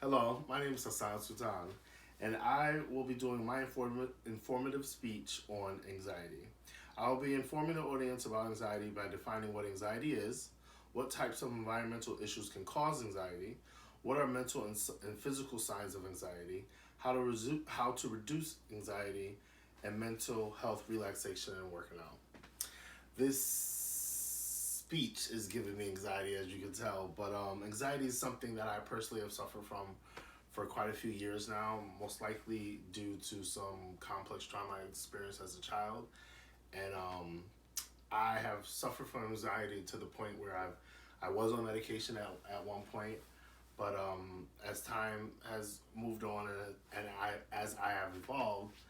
Hello, my name is Hassan Sultan, and I will be doing my informative speech on anxiety. I will be informing the audience about anxiety by defining what anxiety is, what types of environmental issues can cause anxiety, what are mental and physical signs of anxiety, how to reduce anxiety, and mental health relaxation and working out. This speech is giving me anxiety, as you can tell, but anxiety is something that I personally have suffered from for quite a few years now, most likely due to some complex trauma I experienced as a child. And I have suffered from anxiety to the point where I was on medication at one point, but as time has moved on as I have evolved,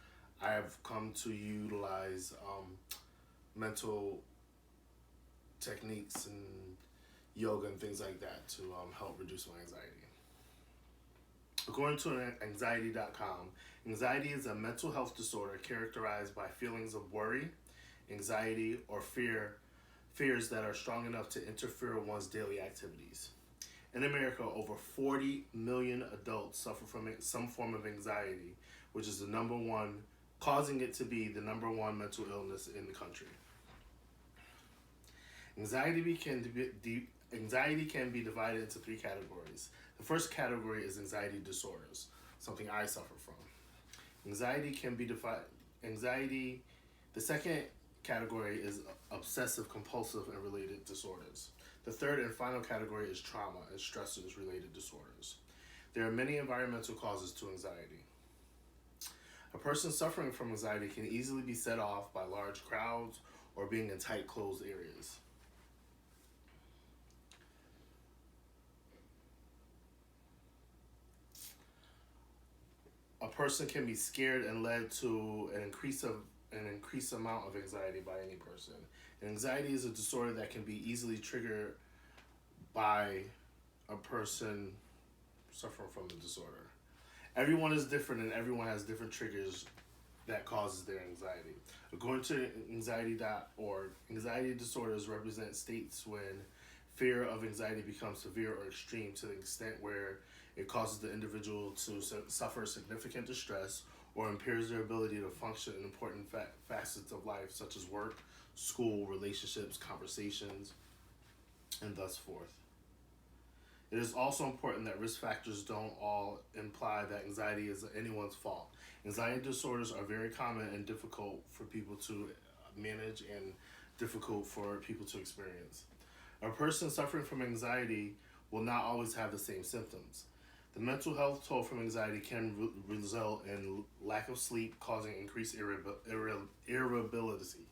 I have come to utilize mental techniques and yoga and things like that to help reduce my anxiety. According to anxiety.com, anxiety is a mental health disorder characterized by feelings of worry, anxiety, or fears that are strong enough to interfere with one's daily activities. In America, over 40 million adults suffer from some form of anxiety, which is the number one, causing it to be the number one mental illness in the country. Anxiety can be divided into three categories. The first category is anxiety disorders, something I suffer from. Anxiety can be divided. Anxiety. The second category is obsessive compulsive and related disorders. The third and final category is trauma and stressors related disorders. There are many environmental causes to anxiety. A person suffering from anxiety can easily be set off by large crowds or being in tight closed areas. A person can be scared and led to an increased amount of anxiety by any person. And anxiety is a disorder that can be easily triggered by a person suffering from the disorder. Everyone is different and everyone has different triggers that causes their anxiety. According to anxiety.org, anxiety disorders represent states when fear of anxiety becomes severe or extreme to the extent where it causes the individual to suffer significant distress or impairs their ability to function in important facets of life, such as work, school, relationships, conversations, and thus forth. It is also important that risk factors don't all imply that anxiety is anyone's fault. Anxiety disorders are very common and difficult for people to manage and difficult for people to experience. A person suffering from anxiety will not always have the same symptoms. The mental health toll from anxiety can result in lack of sleep, causing increased irritability.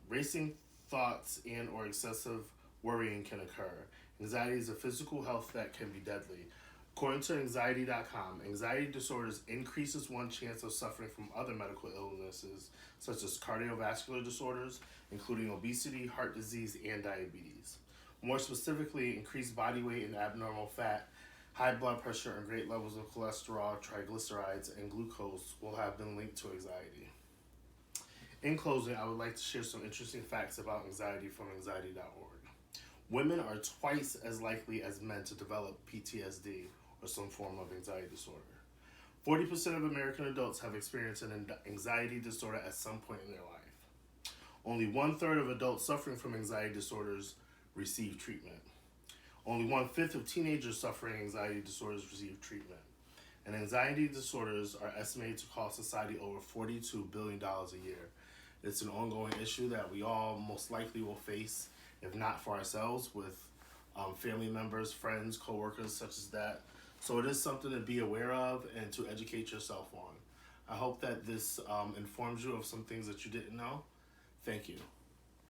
Racing thoughts and or excessive worrying can occur. Anxiety is a physical health that can be deadly. According to anxiety.com, anxiety disorders increases one's chance of suffering from other medical illnesses such as cardiovascular disorders, including obesity, heart disease, and diabetes. More specifically, increased body weight and abnormal fat, high blood pressure, and great levels of cholesterol, triglycerides, and glucose will have been linked to anxiety. In closing, I would like to share some interesting facts about anxiety from anxiety.org. Women are twice as likely as men to develop PTSD or some form of anxiety disorder. 40% of American adults have experienced an anxiety disorder at some point in their life. Only 1/3 of adults suffering from anxiety disorders receive treatment. Only 1/5 of teenagers suffering anxiety disorders receive treatment. And anxiety disorders are estimated to cost society over $42 billion a year. It's an ongoing issue that we all most likely will face, if not for ourselves, with family members, friends, coworkers, such as that. So it is something to be aware of and to educate yourself on. I hope that this informs you of some things that you didn't know. Thank you.